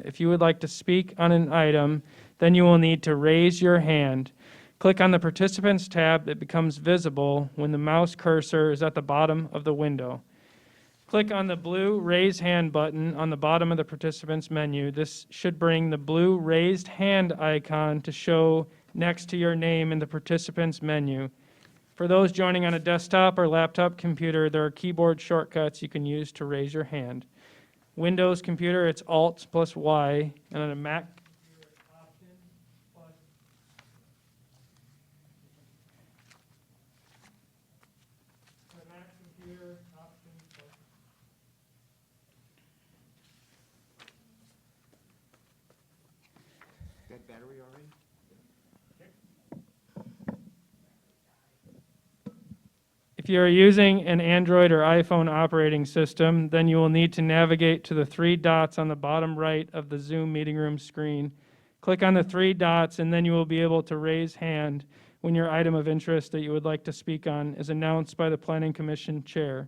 If you would like to speak on an item, then you will need to raise your hand. Click on the Participants tab that becomes visible when the mouse cursor is at the bottom of the window. Click on the blue Raise Hand button on the bottom of the Participants menu. This should bring the blue raised hand icon to show next to your name in the Participants menu. For those joining on a desktop or laptop computer, there are keyboard shortcuts you can use to raise your hand. Windows computer, it's Alt plus Y, and on a Mac computer, it's Option plus. On a Mac computer, Option plus. That battery already? If you are using an Android or iPhone operating system, then you will need to navigate to the three dots on the bottom right of the Zoom meeting room screen. Click on the three dots, and then you will be able to raise hand when your item of interest that you would like to speak on is announced by the Planning Commission chair.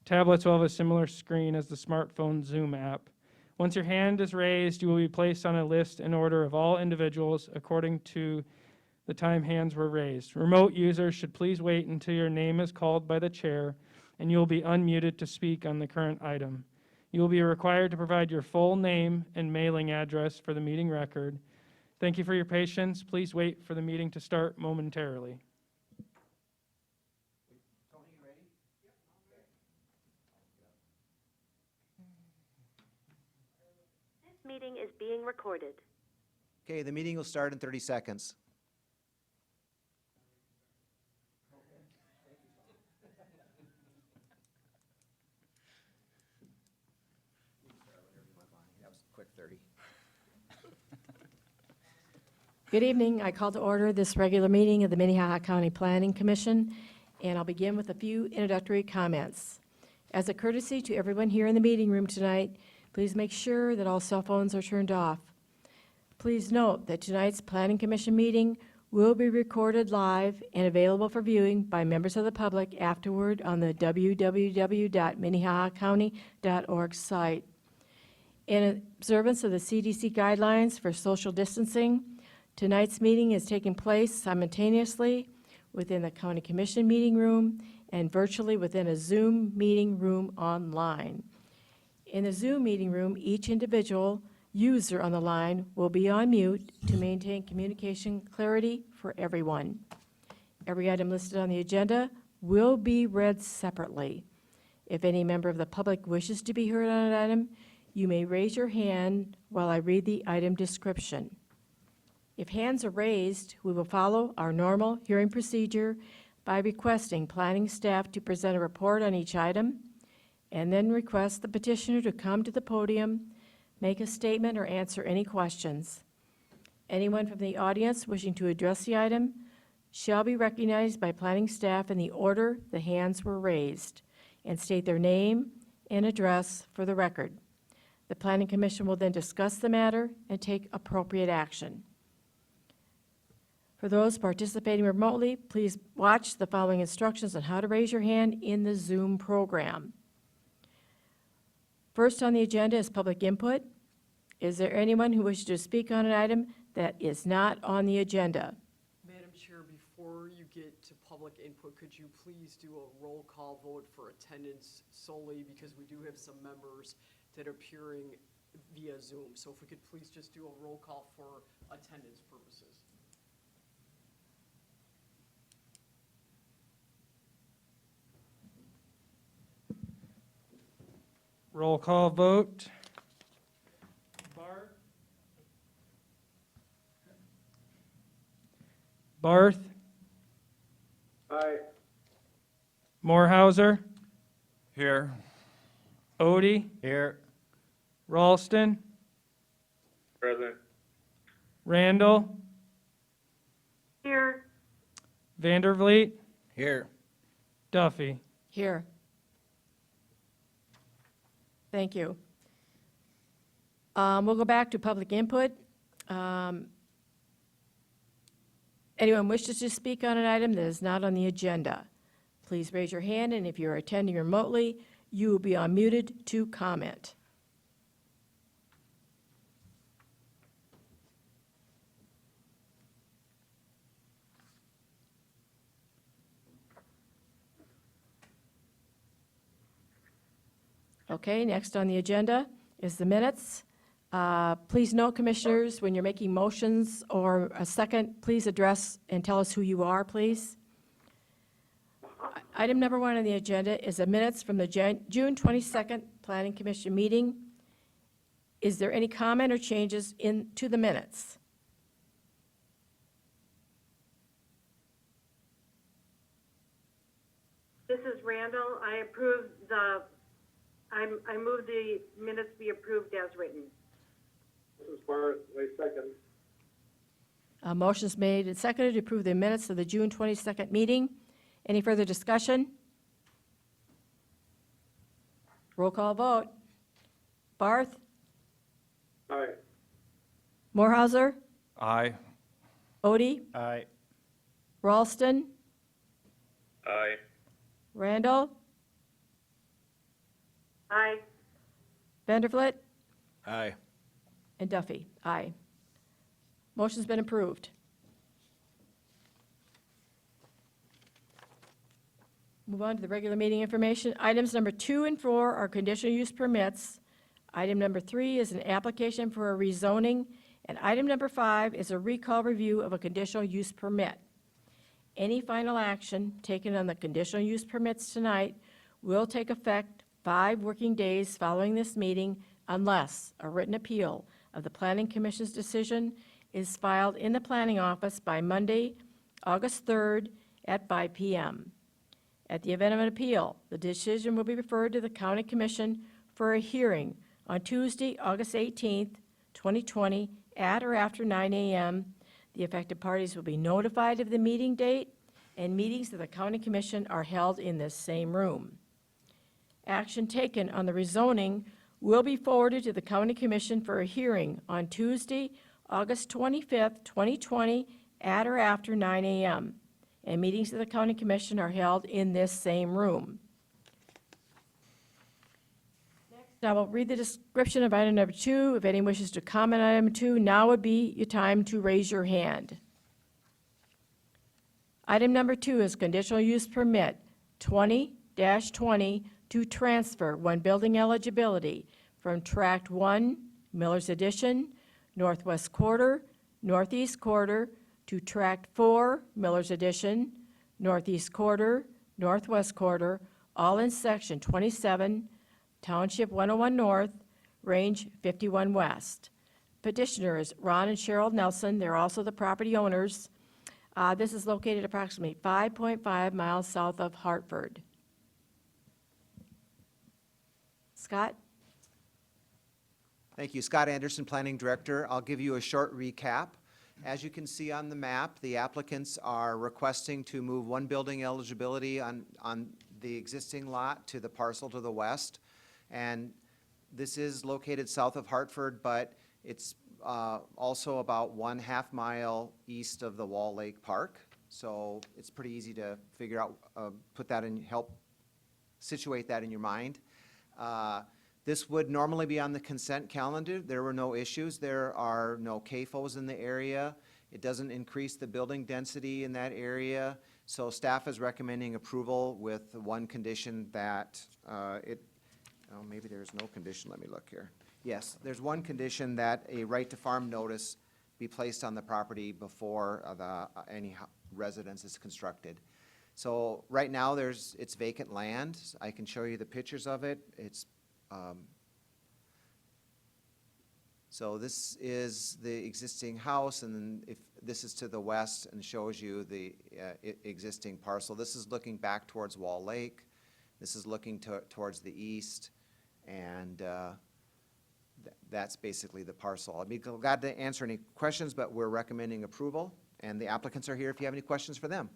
Tablets will have a similar screen as the smartphone Zoom app. Once your hand is raised, you will be placed on a list in order of all individuals according to the time hands were raised. Remote users should please wait until your name is called by the chair, and you will be unmuted to speak on the current item. You will be required to provide your full name and mailing address for the meeting record. Thank you for your patience. Please wait for the meeting to start momentarily. Tony, you ready? This meeting is being recorded. Okay, the meeting will start in 30 seconds. That was a quick 30. Good evening. I call to order this regular meeting of the Minnehaha County Planning Commission, and I'll begin with a few introductory comments. As a courtesy to everyone here in the meeting room tonight, please make sure that all cell phones are turned off. Please note that tonight's Planning Commission meeting will be recorded live and available for viewing by members of the public afterward on the www.minnehahacounty.org site. In observance of the CDC guidelines for social distancing, tonight's meeting is taking place simultaneously within the County Commission meeting room and virtually within a Zoom meeting room online. In the Zoom meeting room, each individual user on the line will be on mute to maintain communication clarity for everyone. Every item listed on the agenda will be read separately. If any member of the public wishes to be heard on an item, you may raise your hand while I read the item description. If hands are raised, we will follow our normal hearing procedure by requesting planning staff to present a report on each item, and then request the petitioner to come to the podium, make a statement, or answer any questions. Anyone from the audience wishing to address the item shall be recognized by planning staff in the order the hands were raised and state their name and address for the record. The Planning Commission will then discuss the matter and take appropriate action. For those participating remotely, please watch the following instructions on how to raise your hand in the Zoom program. First on the agenda is public input. Is there anyone who wishes to speak on an item that is not on the agenda? Madam Chair, before you get to public input, could you please do a roll call vote for attendance solely because we do have some members that are appearing via Zoom. So if we could please just do a roll call for attendance purposes. Roll call vote. Barth? Aye. Morehauser? Here. Odie? Here. Ralston? Present. Randall? Here. Vandervliet? Here. Duffy? Here. Thank you. We'll go back to public input. Anyone wishes to speak on an item that is not on the agenda, please raise your hand, and if you're attending remotely, you will be unmuted to comment. Okay, next on the agenda is the minutes. Please note, Commissioners, when you're making motions or a second, please address and tell us who you are, please. Item number 1 on the agenda is the minutes from the June 22nd Planning Commission meeting. Is there any comment or changes to the minutes? This is Randall. I move the minutes be approved as written. This is Bart, I second. Motion's made and seconded to approve the minutes of the June 22nd meeting. Any further discussion? Roll call vote. Barth? Aye. Morehauser? Aye. Odie? Aye. Ralston? Aye. Randall? Aye. Vanderflit? Aye. And Duffy? Aye. Motion's been approved. Move on to the regular meeting information. Items number 2 and 4 are conditional use permits. Item number 3 is an application for a rezoning, and item number 5 is a recall review of a conditional use permit. Any final action taken on the conditional use permits tonight will take effect 5 working days following this meeting unless a written appeal of the Planning Commission's decision is filed in the Planning Office by Monday, August 3rd at 5 p.m. At the event of an appeal, the decision will be referred to the County Commission for a hearing on Tuesday, August 18th, 2020, at or after 9 a.m. The affected parties will be notified of the meeting date, and meetings of the County Commission are held in this same room. Action taken on the rezoning will be forwarded to the County Commission for a hearing on Tuesday, August 25th, 2020, at or after 9 a.m. And meetings of the County Commission are held in this same room. Next, I will read the description of item number 2. If anyone wishes to comment on item 2, now would be your time to raise your hand. Item number 2 is conditional use permit 20-20 to transfer one building eligibility from Tract 1, Miller's Addition, Northwest Quarter, Northeast Quarter, to Tract 4, Miller's Addition, Northeast Quarter, Northwest Quarter, all in Section 27, Township 101 North, Range 51 West. Petitioners Ron and Cheryl Nelson, they're also the property owners. This is located approximately 5.5 miles south of Hartford. Scott? Thank you. Scott Anderson, Planning Director. I'll give you a short recap. As you can see on the map, the applicants are requesting to move one building eligibility on the existing lot to the parcel to the west. And this is located south of Hartford, but it's also about 1/2 mile east of the Wall Lake Park. So it's pretty easy to figure out, put that in, help situate that in your mind. This would normally be on the consent calendar. There were no issues. There are no CAFOs in the area. It doesn't increase the building density in that area. So staff is recommending approval with one condition that maybe there's no condition. Let me look here. Yes, there's one condition that a right to farm notice be placed on the property before any residence is constructed. So right now it's vacant land. I can show you the pictures of it. So this is the existing house, and then if this is to the west and shows you the existing parcel. This is looking back towards Wall Lake. This is looking towards the east, and that's basically the parcel. I'd be glad to answer any questions, but we're recommending approval, and the applicants are here if you have any questions for them.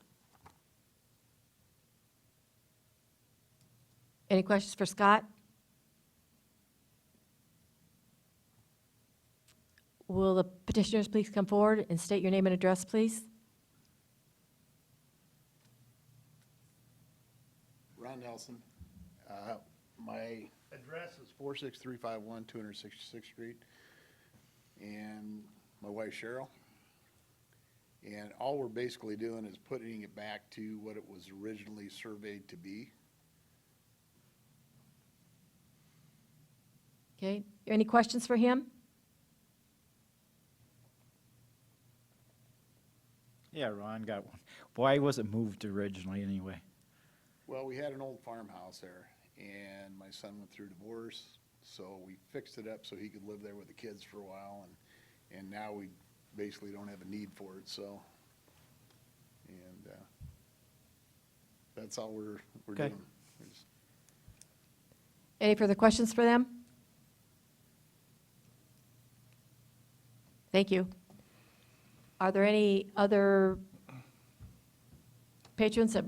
Any questions for Scott? Will the petitioners please come forward and state your name and address, please? Ron Nelson. My address is 46351 266th Street, and my wife Cheryl. And all we're basically doing is putting it back to what it was originally surveyed to be. Okay, any questions for him? Yeah, Ron got one. Why was it moved originally anyway? Well, we had an old farmhouse there, and my son went through divorce, so we fixed it up so he could live there with the kids for a while, and now we basically don't have a need for it, so. And, that's all we're Okay. doing. We're just- Any further questions for them? Thank you. Are there any other patrons that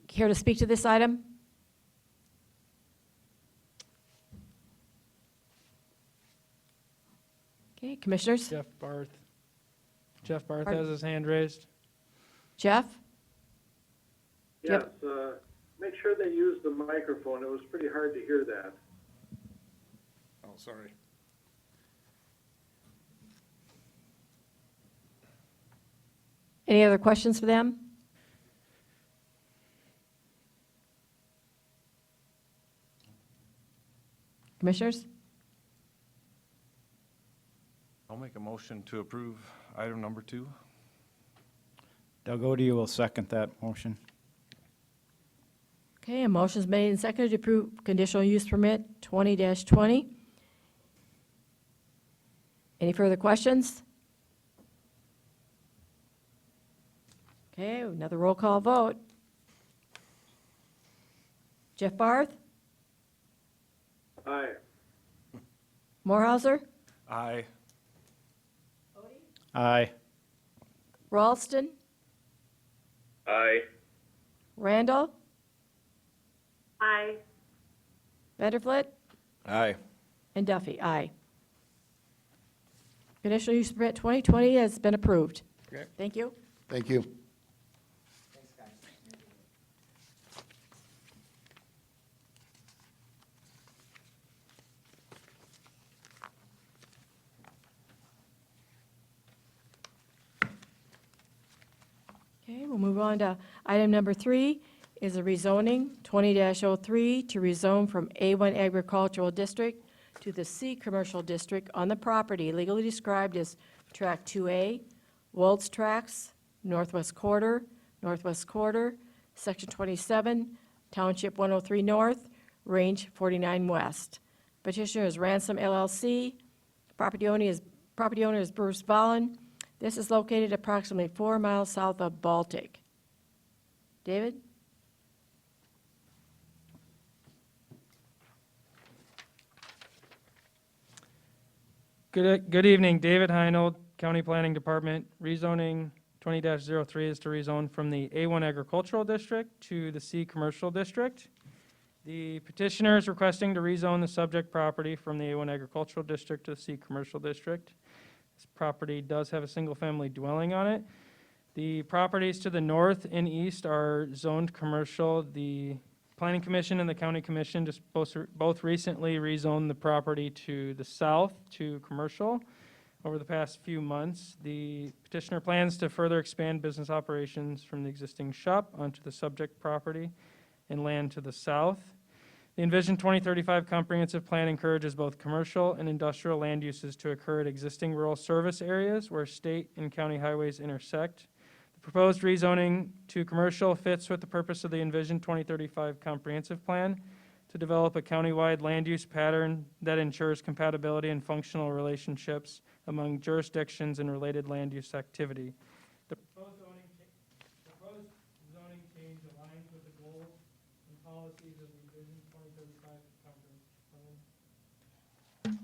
care to speak to this item? Okay, commissioners? Jeff Barth. Jeff Barth Pardon? has his hand raised. Jeff? Yes, Yep. make sure they use the microphone. It was pretty hard to hear that. Oh, sorry. Any other questions for them? Commissioners? I'll make a motion to approve item number 2. Doug Odie will second that motion. Okay, a motion's made and seconded to approve conditional use permit 20-20. Any further questions? Okay, another roll call vote. Jeff Barth? Aye. Morehauser? Aye. Aye. Ralston? Aye. Randall? Aye. Vanderflit? Aye. And Duffy, aye. Conditional use permit 2020 has been approved. Okay. Thank you. Thank you. Okay, we'll move on to item number 3 is a rezoning 20-03 to rezone from A1 agricultural district to the C commercial district on the property legally described as Track 2A, Wolds Tracks, Northwest Quarter, Section 27, Township 103 North, Range 49 West. Petitioner is Ransom LLC. Property owner is Bruce Vollen. This is located approximately 4 miles south of Baltic. David? Good evening, David Heinold, County Planning Department. Rezoning 20-03 is to rezone from the A1 Agricultural District to the C Commercial District. The petitioner is requesting to rezone the subject property from the A1 Agricultural District to the C Commercial District. This property does have a single-family dwelling on it. The properties to the north and east are zoned commercial. The Planning Commission and the County Commission just both recently rezoned the property to the south to commercial over the past few months. The petitioner plans to further expand business operations from the existing shop onto the subject property and land to the south. The Envision 2035 comprehensive plan encourages both commercial and industrial land uses to occur at existing rural service areas where state and county highways intersect. The proposed rezoning to commercial fits with the purpose of the Envision 2035 comprehensive plan to develop a countywide land use pattern that ensures compatibility and functional relationships among jurisdictions and related land use activity. The proposed zoning change aligns with the goals and policies of the Envision 2035 comprehensive plan.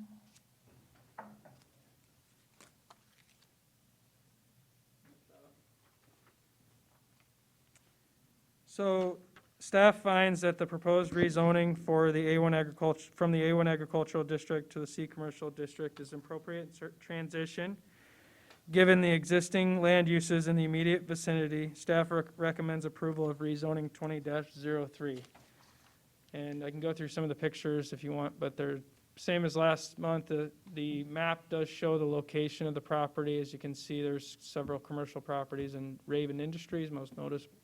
So staff finds that the proposed rezoning for the A1 agriculture, from the A1 agricultural district to the C commercial district is an appropriate transition. Given the existing land uses in the immediate vicinity, staff recommends approval of rezoning 20-03. And I can go through some of the pictures if you want, but they're same as last month. The map does show the location of the property. As you can see, there's several commercial properties in Raven Industries, most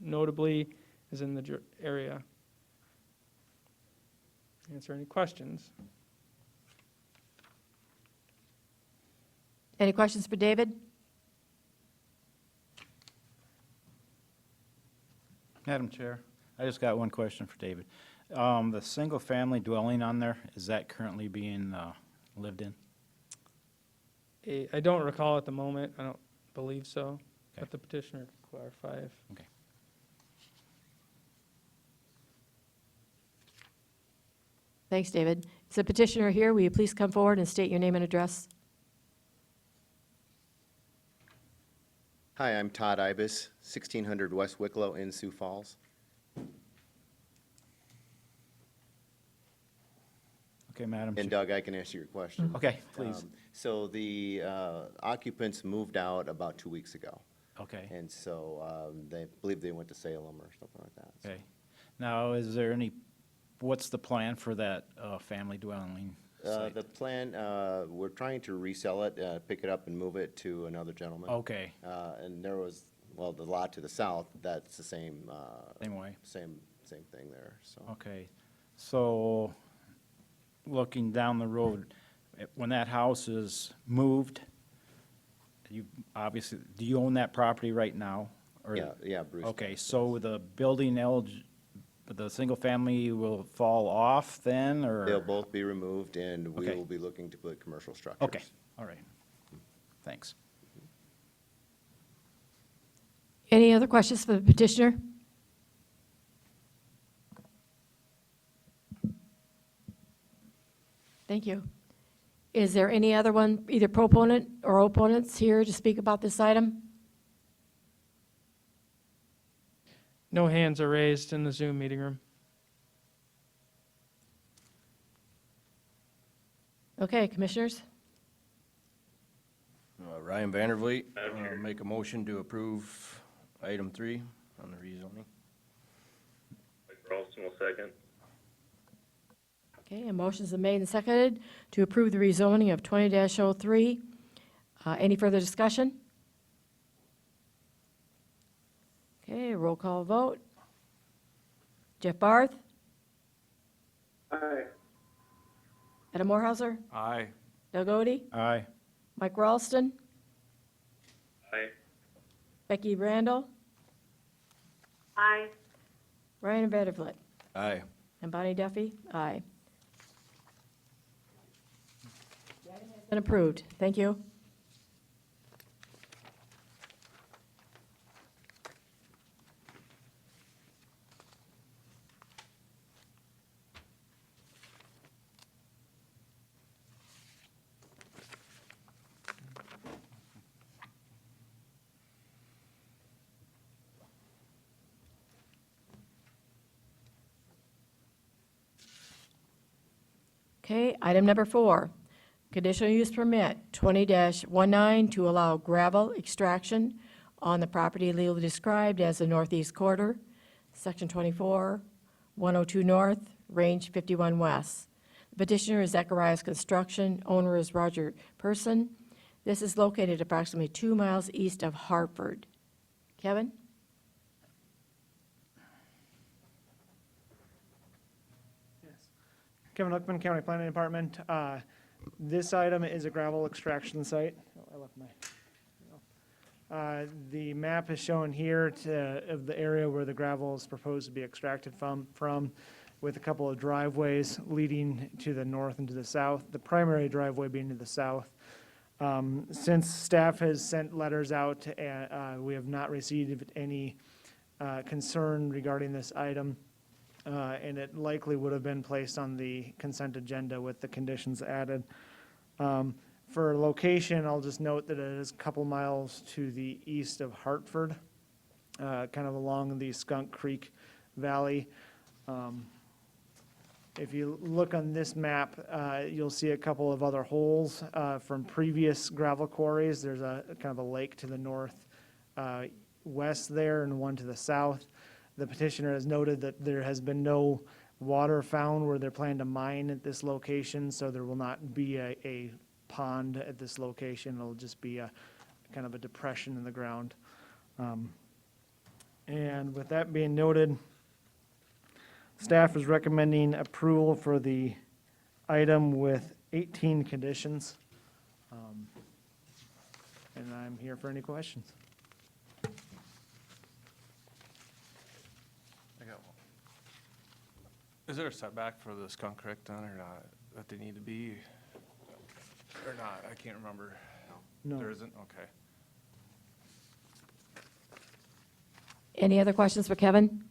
notably is in the area. Answer any questions? Any questions for David? Madam Chair, I just got one question for David. The single-family dwelling on there, is that currently being lived in? I don't recall at the moment. I don't believe so. Okay. But the petitioner can clarify if. Okay. Thanks, David. Is the petitioner here? Will you please come forward and state your name and address? Hi, I'm Todd Ibis, 1600 West Wicklow in Sioux Falls. Okay, Madam And Chair. Doug, I can answer your question. Okay, please. So the occupants moved out about 2 weeks ago. Okay, And so they believe they went to Salem or something like that. So, okay. Now, is there any, what's the plan for that family dwelling site? The plan, we're trying to resell it, pick it up and move it to another gentleman. Okay, And there was, well, the lot to the south, that's the same. Same way. Same thing there, so. okay. So, looking down the road, when that house is moved, you obviously, do you own that property right now? Or- Yeah, Bruce. Okay, so the building the single family will fall off then, or? They'll both be removed, and we Okay. will be looking to put commercial structures. Okay, all right. Thanks. Any other questions for the petitioner? Thank you. Is there any other one, either proponent or opponents here to speak about this item? No hands are raised in the Zoom meeting room. Okay, commissioners? Ryan Vandervliet, make a motion to approve item 3 on the rezoning. Mike Ralston will second. Okay, and motions are made and seconded to approve the rezoning of 20-03. Any further discussion? Okay, roll call vote. Jeff Barth, Aye. Adam Morehauser, Aye. Doug Odie, Aye. Mike Ralston, Aye. Becky Randall, Aye. Ryan Vandervliet, Aye. and Bonnie Duffy. Aye. The item has been approved. Thank you. Okay, item number 4, conditional use permit 20-19 to allow gravel extraction on the property legally described as the northeast quarter, section 24, 102 north, range 51 west. The petitioner is Zacharias Construction, owner is Roger Person. This is located approximately 2 miles east of Hartford. Kevin? Kevin Hookman, County Planning Department. This item is a gravel extraction site. Oh, I left my. The map is shown here of the area where the gravel is proposed to be extracted from, with a couple of driveways leading to the north and to the south, the primary driveway being to the south. Since staff has sent letters out, we have not received any concern regarding this item. And it likely would have been placed on the consent agenda with the conditions added. For location, I'll just note that it is a couple miles to the east of Hartford, kind of along the Skunk Creek Valley. If you look on this map, you'll see a couple of other holes from previous gravel quarries. There's a kind of a lake to the north west there and one to the south. The petitioner has noted that there has been no water found where they're planning to mine at this location, so there will not be a pond at this location. It'll just be a kind of a depression in the ground. And with that being noted, staff is recommending approval for the item with 18 conditions. and I'm here for any questions. I got one. Is there a setback for the skunk crick then or not, that they need to be? Or not, I can't remember. No. There isn't, okay. Any other questions for Kevin?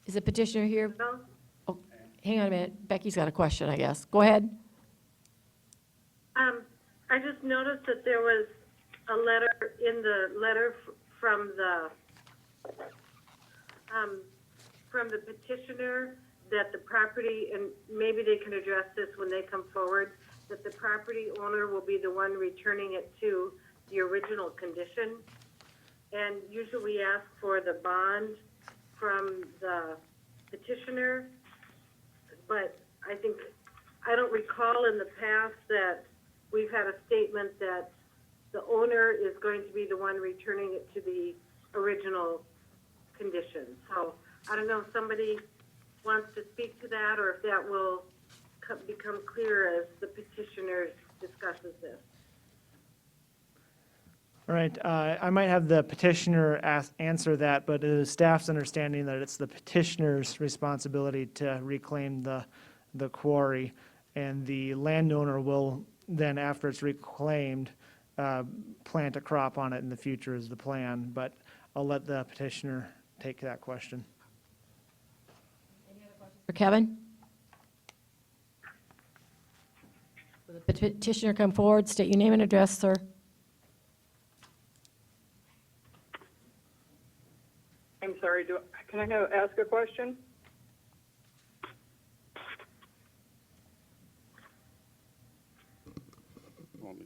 Is the petitioner here? No? Oh, hang on a minute. Becky's got a question, I guess. Go ahead. I just noticed that there was a letter in the letter from the petitioner that the property, and maybe they can address this when they come forward, that the property owner will be the one returning it to the original condition. And usually we ask for the bond from the petitioner, but I don't recall in the past that we've had a statement that the owner is going to be the one returning it to the original condition. So I don't know if somebody wants to speak to that, or if that will become clear as the petitioner discusses this. All right, I might have the petitioner answer that, but it is staff's understanding that it's the petitioner's responsibility to reclaim the quarry, and the landowner will then, after it's reclaimed, plant a crop on it in the future is the plan, but I'll let the petitioner take that question. For Kevin? Will the petitioner come forward, state your name and address, sir? I'm sorry, can I ask a question?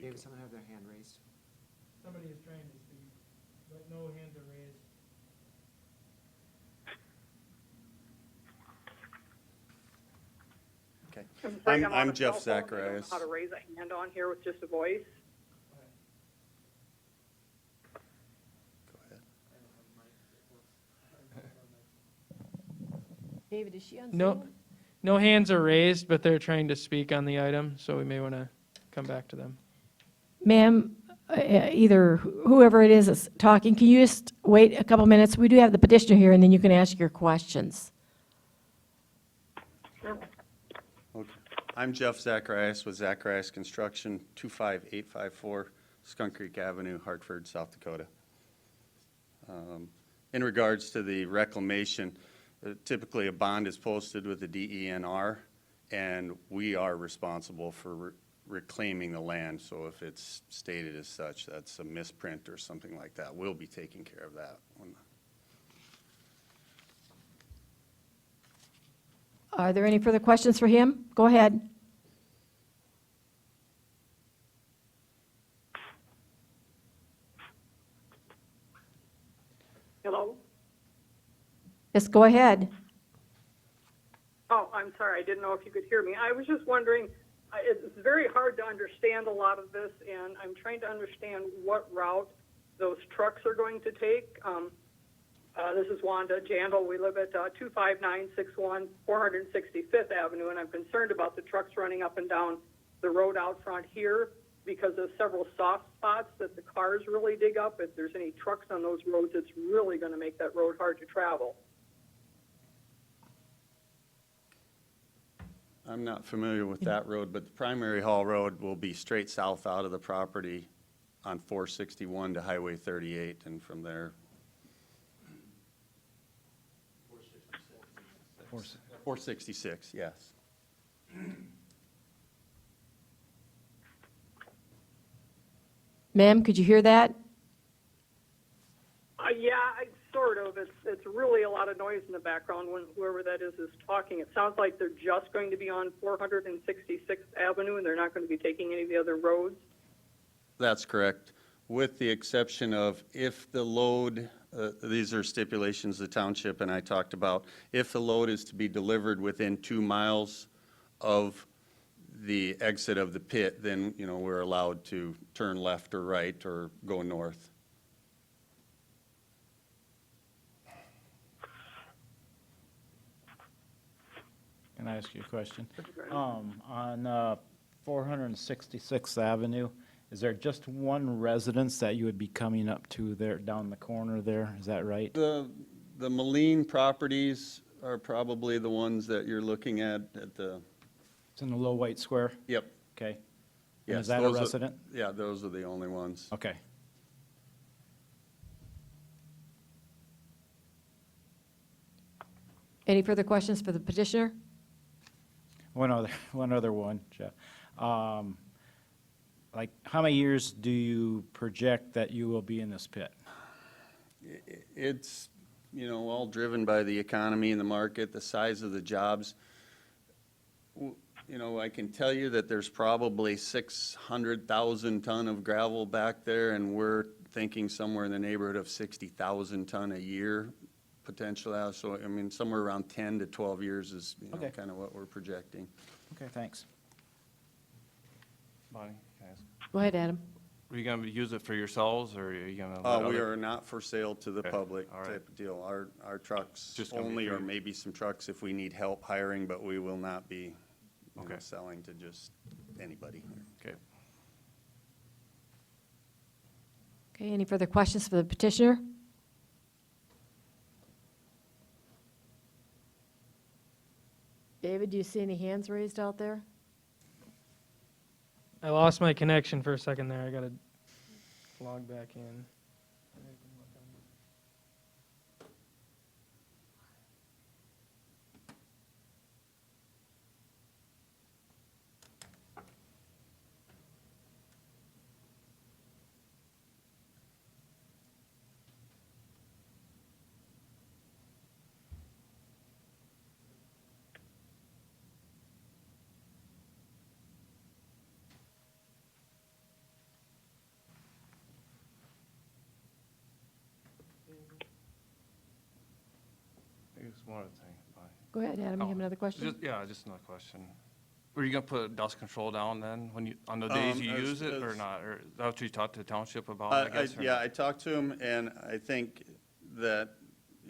David, someone have their hand raised? Somebody is trying to speak, but no hands are raised. Okay. I'm I'm on a Jeff cell phone. I don't know Zacharias. how to raise a hand on here with just a voice. Go ahead. David, is she on No, Zoom? no hands are raised, but they're trying to speak on the item, so we may want to come back to them. Ma'am, either whoever it is that's talking, can you just wait a couple minutes? We do have the petitioner here, and then you can ask your questions. Okay. I'm Jeff Zacharias with Zacharias Construction, 25854 Skunk Creek Avenue, Hartford, South Dakota. In regards to the reclamation, typically a bond is posted with the DENR, and we are responsible for reclaiming the land. So if it's stated as such, that's a misprint or something like that. We'll be taking care of that one. Are there any further questions for him? Go ahead. Hello? Yes, go ahead. Oh, I'm sorry, I didn't know if you could hear me. I was just wondering, it's very hard to understand a lot of this, and I'm trying to understand what route those trucks are going to take. This is Wanda Jandal. We live at 25961 465th Avenue, and I'm concerned about the trucks running up and down the road out front here because of several soft spots that the cars really dig up. If there's any trucks on those roads, it's really going to make that road hard to travel. I'm not familiar with that road, but the primary haul road will be straight south out of the property on 461 to Highway 38, and from there. 466, yes. Ma'am, could you hear that? Yeah, sort of. It's really a lot of noise in the background when whoever that is talking. It sounds like they're just going to be on 466th Avenue and they're not going to be taking any of the other roads. That's correct, with the exception of if the load, these are stipulations the township and I talked about, if the load is to be delivered within 2 miles of the exit of the pit, then, you know, we're allowed to turn left or right or go north. And I ask you a question? On 466th Avenue, is there just one residence that you would be coming up to there, down the corner there? Is that right? The Moline properties are probably the ones that you're looking at the, It's in the little white square? yep. Okay. And Yes, is that a those are- resident? Yeah, those are the only ones. Okay. Any further questions for the petitioner? One other one, Jeff. Like, how many years do you project that you will be in this pit? It's, all driven by the economy and the market, the size of the jobs. I can tell you that there's probably 600,000 ton of gravel back there, and we're thinking somewhere in the neighborhood of 60,000 ton a year potential. So, somewhere around 10 to 12 years is, Okay. kind of what we're projecting. Okay, thanks. Bonnie, can I ask? Go ahead, Adam. Are you gonna use it for yourselves, or are you gonna? let We other- are not for sale to the Okay, public all right. type of deal. Our trucks Just gonna be only, or free. maybe some trucks if we need help hiring, but we will not be, Okay. selling to just anybody. Okay. Okay, any further questions for the petitioner? David, do you see any hands raised out there? I lost my connection for a second there. I gotta log back in. I guess one other thing, Bonnie. Go ahead, Adam, you have another question? Just another question. Were you gonna put dust control down then, when you, on the days you use it, or not? Or is that what you talked to the township about, I guess? or Yeah, not? I talked to him, and I think that,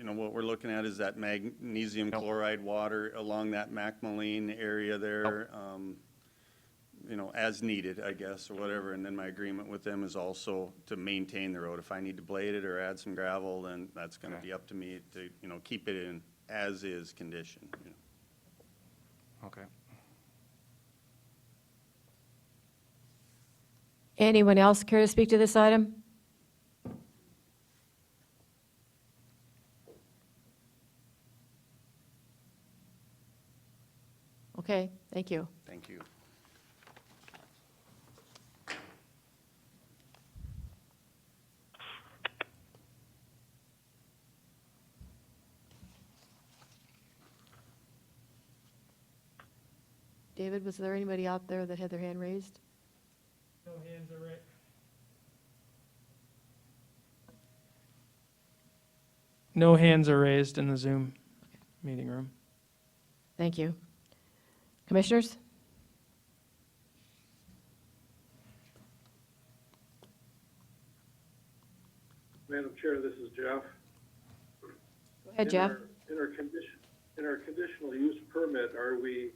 what we're looking at is that magnesium Yep. chloride water along that McMoline area there, as needed, I guess, or whatever. And then my agreement with them is also to maintain the road. If I need to blade it or add some gravel, then that's gonna Okay. be up to me to, keep it in as-is condition. Okay. Anyone else care to speak to this item? Okay, thank you. Thank you. David, was there anybody out there that had their hand raised? No hands are raised. No hands are raised in the Zoom meeting room. Thank you. Commissioners? Madam Chair, this is Jeff. Go ahead, Jeff. In our conditional use permit, are we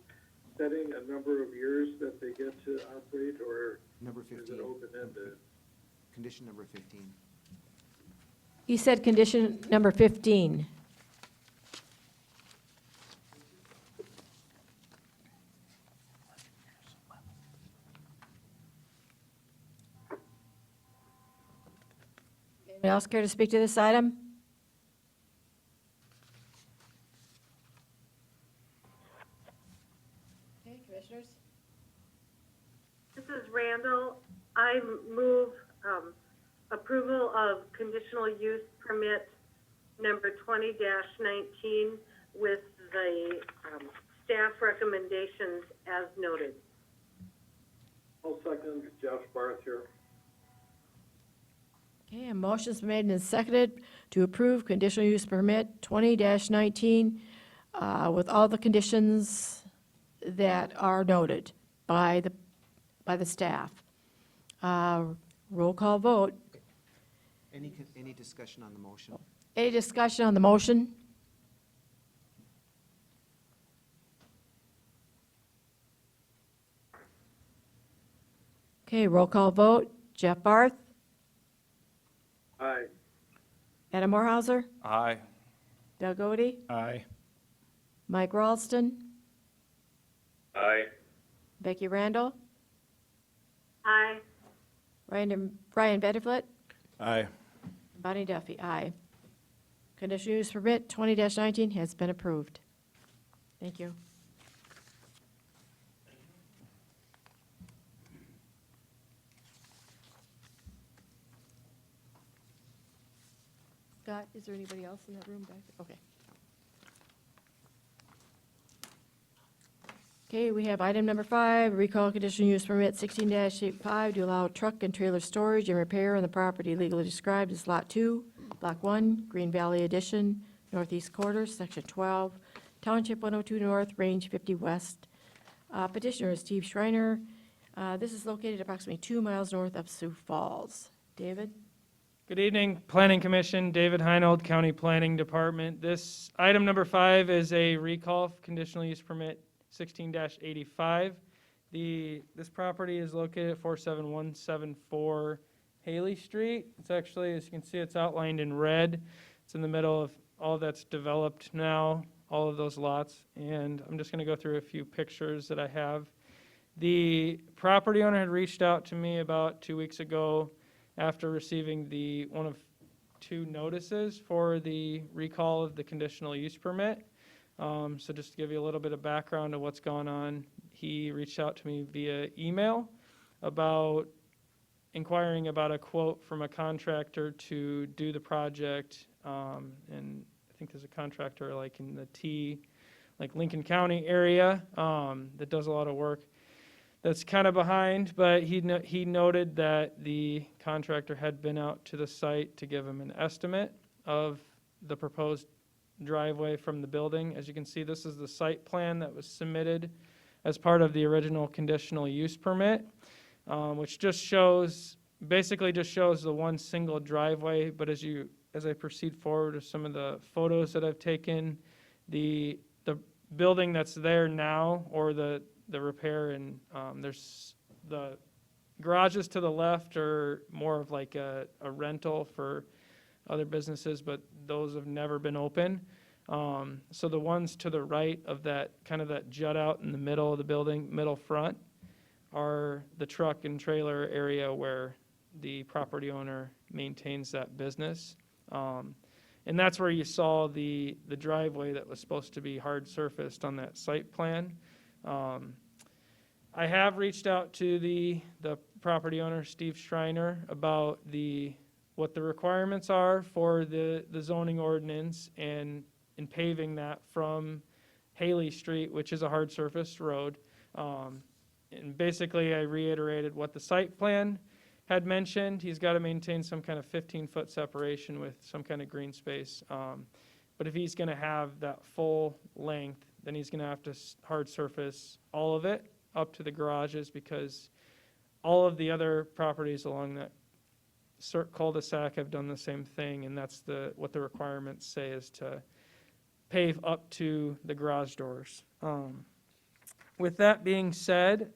setting a number of years that they get to operate, or Number is 15, it open-ended? condition number 15. You said condition number 15. Anyone else care to speak to this item? Okay, commissioners? This is Randall. I move approval of conditional use permit number 20-19 with the staff recommendations as noted. I'll second Jeff Barth here. Okay, a motion's been made and seconded to approve conditional use permit 20-19 with all the conditions that are noted by the staff. Roll call vote. Any discussion on the motion? Any discussion on the motion? Okay, roll call vote. Jeff Barth, Aye. Adam Morhauser, Aye. Doug Odie, Aye. Mike Ralston, Aye. Becky Randall, Aye. Ryan Bedford, Aye. Bonnie Duffy, aye. Conditional use permit 20-19 has been approved. Thank you. Scott, is there anybody else in that room back there? Okay. Okay, we have item number 5, recall conditional use permit 16-85 to allow truck and trailer storage and repair on the property legally described as Lot 2, Block 1, Green Valley Addition, Northeast Quarter, Section 12, Township 102 North, Range 50 West. Petitioner is Steve Schreiner. This is located approximately 2 miles north of Sioux Falls. David? Good evening, Planning Commission, David Heinold, County Planning Department. This, item number 5 is a recall of conditional use permit 16-85. This property is located at 47174 Haley Street. It's actually, as you can see, it's outlined in red. It's in the middle of all that's developed now, all of those lots. And I'm just gonna go through a few pictures that I have. The property owner had reached out to me about 2 weeks ago after receiving one of 2 notices for the recall of the conditional use permit. So just to give you a little bit of background of what's going on, he reached out to me via email about inquiring about a quote from a contractor to do the project. And I think there's a contractor like in the Lincoln County area that does a lot of work. That's kind of behind, but he noted that the contractor had been out to the site to give him an estimate of the proposed driveway from the building. As you can see, this is the site plan that was submitted as part of the original conditional use permit, which basically just shows the one single driveway. But as I proceed forward with some of the photos that I've taken, the building that's there now, or the repair, and there's the garages to the left are more of like a rental for other businesses, but those have never been open. So the ones to the right of that, kind of that jut out in the middle of the building, middle front, are the truck and trailer area where the property owner maintains that business. And that's where you saw the driveway that was supposed to be hard surfaced on that site plan. I have reached out to the property owner, Steve Schreiner, about what the requirements are for the zoning ordinance and paving that from Haley Street, which is a hard surface road. And basically I reiterated what the site plan had mentioned. He's got to maintain some kind of 15-foot separation with some kind of green space. But if he's going to have that full length, then he's going to have to hard surface all of it up to the garages, because all of the other properties along that cul-de-sac have done the same thing, and that's what the requirements say, is to pave up to the garage doors. With that being said,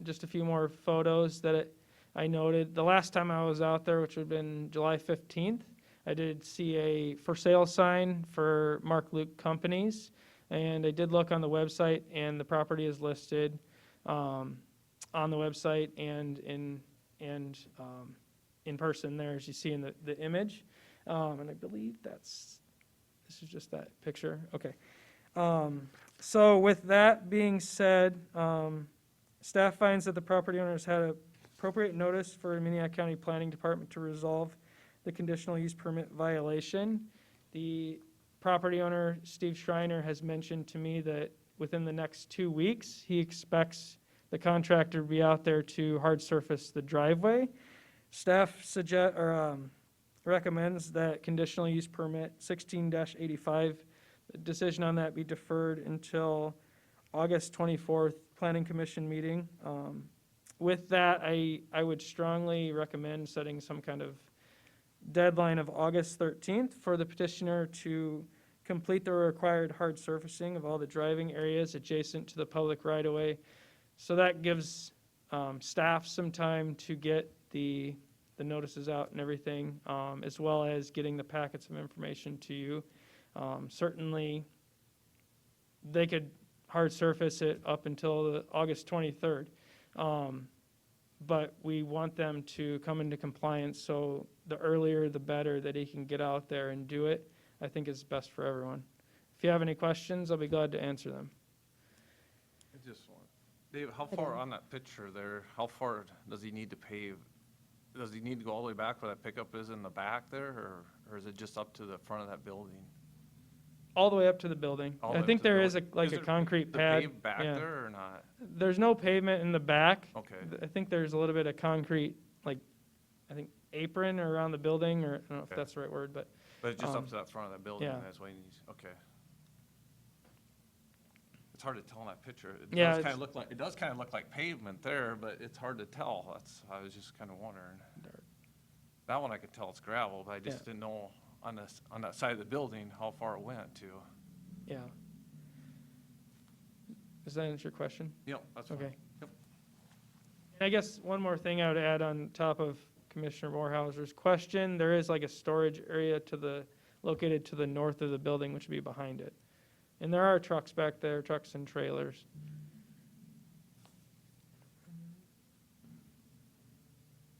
just a few more photos that I noted. The last time I was out there, which would have been July 15th, I did see a for sale sign for Mark Luke Companies, and I did look on the website, and the property is listed on the website and in person there, as you see in the image. And I believe this is just that picture. Okay. So with that being said, staff finds that the property owners had appropriate notice for Minnehaha County Planning Department to resolve the conditional use permit violation. The property owner, Steve Schreiner, has mentioned to me that within the next 2 weeks, he expects the contractor to be out there to hard surface the driveway. Staff recommends that conditional use permit 16-85, the decision on that be deferred until August 24th Planning Commission meeting. With that, I would strongly recommend setting some kind of deadline of August 13th for the petitioner to complete the required hard surfacing of all the driving areas adjacent to the public right-of-way. So that gives staff some time to get the notices out and everything, as well as getting the packets of information to you. Certainly, they could hard surface it up until the August 23rd. But we want them to come into compliance, so the earlier the better that he can get out there and do it, I think is best for everyone. If you have any questions, I'll be glad to answer them. I just want, Dave, how far on that picture there, how far does he need to pave? Does he need to go all the way back where that pickup is in the back there, or is it just up to the front of that building? All the way up to the building. All the I way think up to the there is a, building? like Is a there concrete the pad. paved back yeah. there or not? There's no pavement in the back. Okay. I think there's a little bit of concrete, like, I think apron around the building, or I don't know if Okay. that's the right word, but But it's just up Um, to that front of that building, yeah. that's why he needs, okay. It's hard to tell in that picture. It Yeah, does kind it's- of look like, it does kind of look like pavement there, but it's hard to tell. That's, I was just kind of wondering. That one I could tell it's gravel, but I just Yeah. didn't know on this, on that side of the building, how far it went to. yeah. Does that answer your question? Yep, that's fine. Okay. Yep. And I guess one more thing I would add on top of Commissioner Morehouser's question, there is like a storage area located to the north of the building, which would be behind it. And there are trucks back there, trucks and trailers.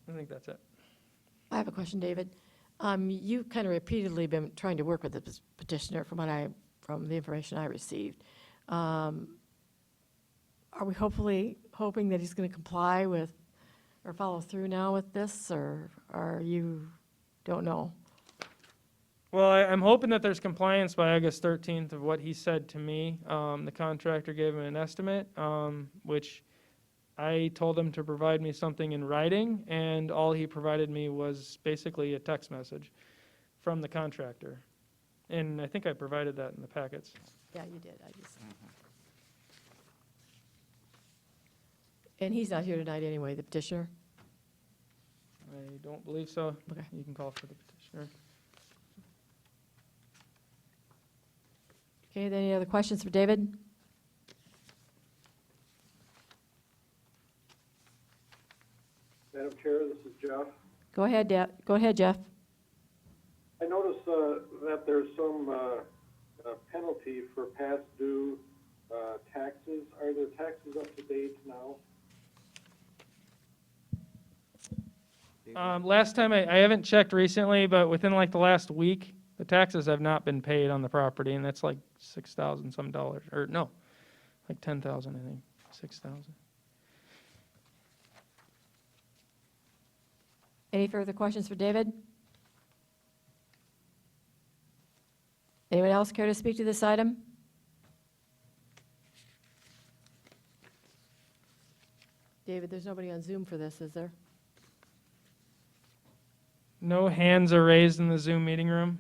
I think that's it. I have a question, David. You kind of repeatedly been trying to work with the petitioner from the information I received. Are we hoping that he's going to comply with or follow through now with this, or are you, don't know? Well, I'm hoping that there's compliance by August 13th of what he said to me. The contractor gave him an estimate, which I told him to provide me something in writing, and all he provided me was basically a text message from the contractor. And I think I provided that in the packets. Yeah, you did, I just. And he's not here tonight anyway, the petitioner? I don't believe so. Okay. You can call for the petitioner. Okay, then any other questions for David? Madam Chair, this is Jeff. Go ahead, Jeff. I noticed that there's some penalty for past due taxes. Are the taxes up to date now? Last time, I haven't checked recently, but within like the last week, the taxes have not been paid on the property, and that's like $6,000 some dollars, or no, like 10,000, I think, 6,000. Any further questions for David? Anyone else care to speak to this item? David, there's nobody on Zoom for this, is there? No hands are raised in the Zoom meeting room.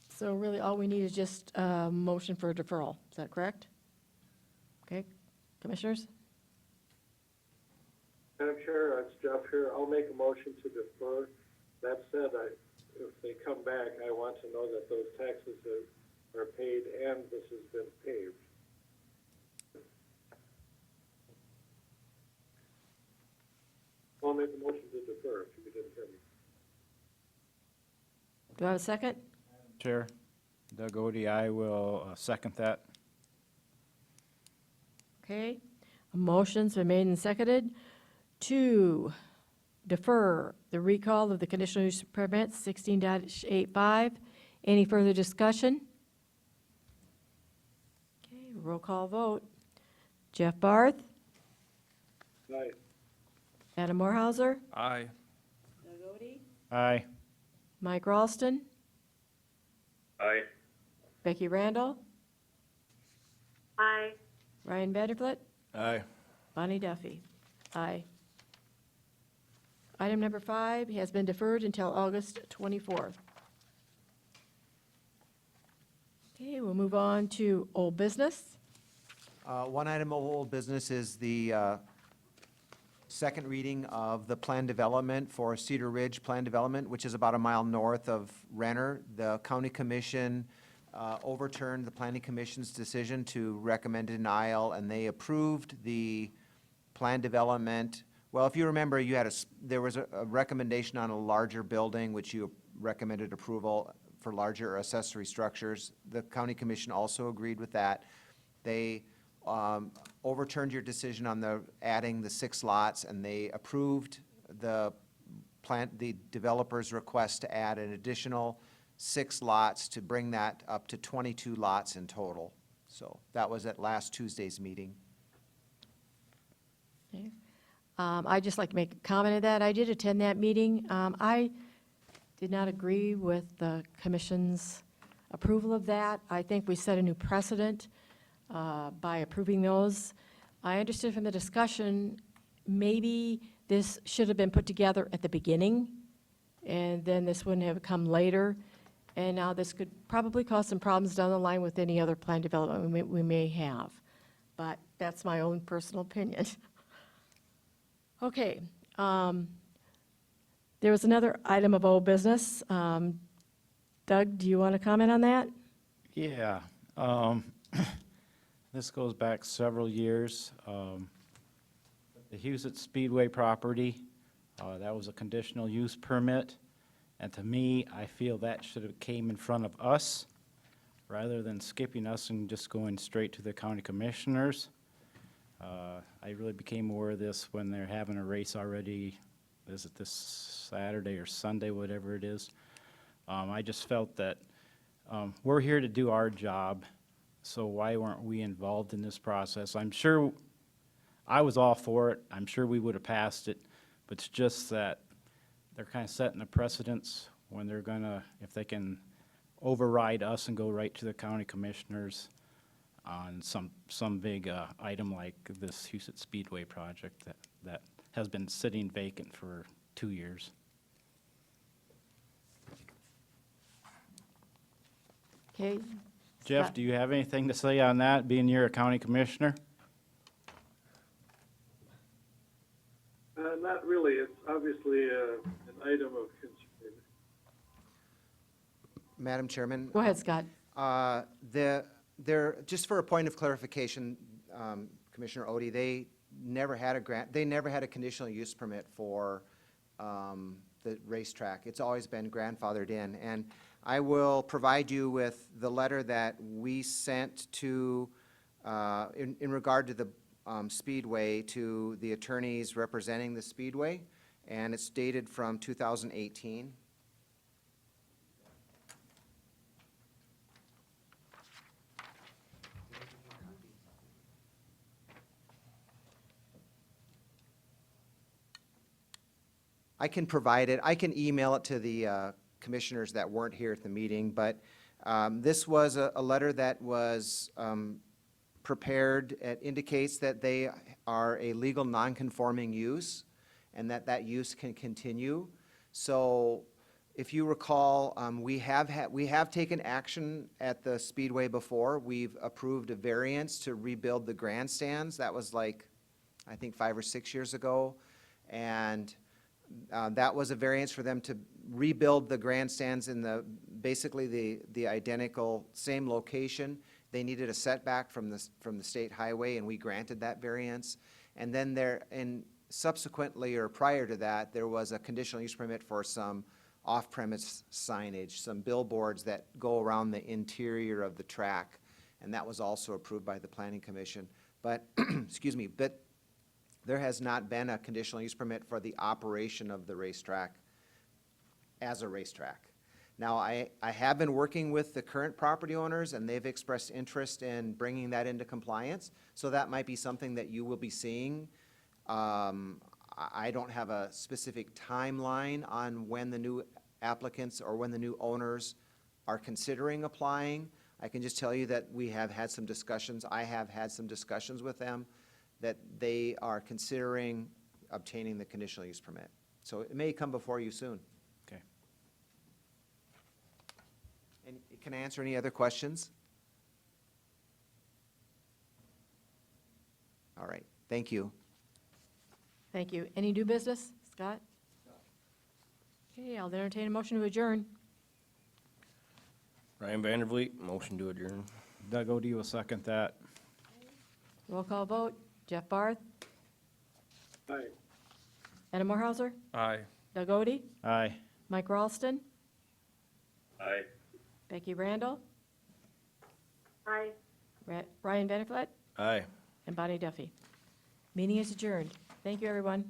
So really, all we need is just a motion for a deferral. Is that correct? Okay, commissioners? Madam Chair, it's Jeff here. I'll make a motion to defer. That said, if they come back, I want to know that those taxes are paid and this has been paved. I'll make a motion to defer if you didn't hear me. Do I have a second? Chair, Doug Odie, I will second that. Okay, a motion's been made and seconded to defer the recall of the conditional use permit 16-85. Any further discussion? Okay, roll call vote. Jeff Barth, Aye. Adam Morehauser, Aye. Doug Odie, Aye. Mike Ralston, Aye. Becky Randall, Aye. Ryan Vanderflit, Aye. Bonnie Duffy. Aye. Item number 5 has been deferred until August 24th. Okay, we'll move on to old business. One item of old business is the second reading of the plan development for Cedar Ridge Plan Development, which is about a mile north of Renner. The county commission overturned the planning commission's decision to recommend denial, and they approved the plan development. Well, if you remember, you had there was a recommendation on a larger building, which you recommended approval for larger accessory structures. The county commission also agreed with that. They overturned your decision on adding the 6 lots, and they approved the developer's request to add an additional 6 lots to bring that up to 22 lots in total. So that was at last Tuesday's meeting. Okay. I'd just like to make a comment of that. I did attend that meeting. I did not agree with the commission's approval of that. I think we set a new precedent by approving those. I understood from the discussion, maybe this should have been put together at the beginning, and then this wouldn't have come later. And now this could probably cause some problems down the line with any other plan development we may have. But that's my own personal opinion. Okay. There was another item of old business. Doug, do you want to comment on that? Yeah. This goes back several years. The Huset Speedway property, that was a conditional use permit. And to me, I feel that should have came in front of us rather than skipping us and just going straight to the county commissioners. I really became aware of this when they're having a race already. Is it this Saturday or Sunday, whatever it is? I just felt that we're here to do our job, so why weren't we involved in this process? I'm sure I was all for it. I'm sure we would have passed it, but it's just that they're kind of setting a precedence when they're gonna, if they can override us and go right to the county commissioners on some big item like this Huset Speedway project that has been sitting vacant for 2 years. Okay. Jeff, Scott? do you have anything to say on that, being you're a county commissioner? Not really. It's obviously an item of concern. Madam Chairman? Go ahead, Scott. Just for a point of clarification, Commissioner Odie, they never had a conditional use permit for the racetrack. It's always been grandfathered in. And I will provide you with the letter that we sent to, in regard to the Speedway, to the attorneys representing the Speedway, and it's dated from 2018. I can provide it. I can email it to the commissioners that weren't here at the meeting, but this was a letter that was prepared. It indicates that they are a legal non-conforming use and that use can continue. So if you recall, we have taken action at the Speedway before. We've approved a variance to rebuild the grandstands. That was like, I think 5 or 6 years ago. And that was a variance for them to rebuild the grandstands in basically the identical same location. They needed a setback from the state highway, and we granted that variance. And then subsequently or prior to that, there was a conditional use permit for some off-premise signage, some billboards that go around the interior of the track, and that was also approved by the Planning Commission. But, excuse me, but there has not been a conditional use permit for the operation of the racetrack as a racetrack. Now, I have been working with the current property owners, and they've expressed interest in bringing that into compliance, so that might be something that you will be seeing. I don't have a specific timeline on when the new applicants or when the new owners are considering applying. I can just tell you that we have had some discussions. I have had some discussions with them that they are considering obtaining the conditional use permit. So it may come before you soon. Okay. And can I answer any other questions? All right, thank you. Thank you. Any new business, Scott? Okay, I'll entertain a motion to adjourn. Ryan Vandervliet, motion to adjourn. Doug Odie will second that. Roll call vote. Jeff Barth, Aye. Adam Morhauser, Aye. Doug Odie, Aye. Mike Ralston, Aye. Becky Randall, Aye. Ryan Vanderflat, Aye. and Bonnie Duffy. Meeting is adjourned. Thank you, everyone.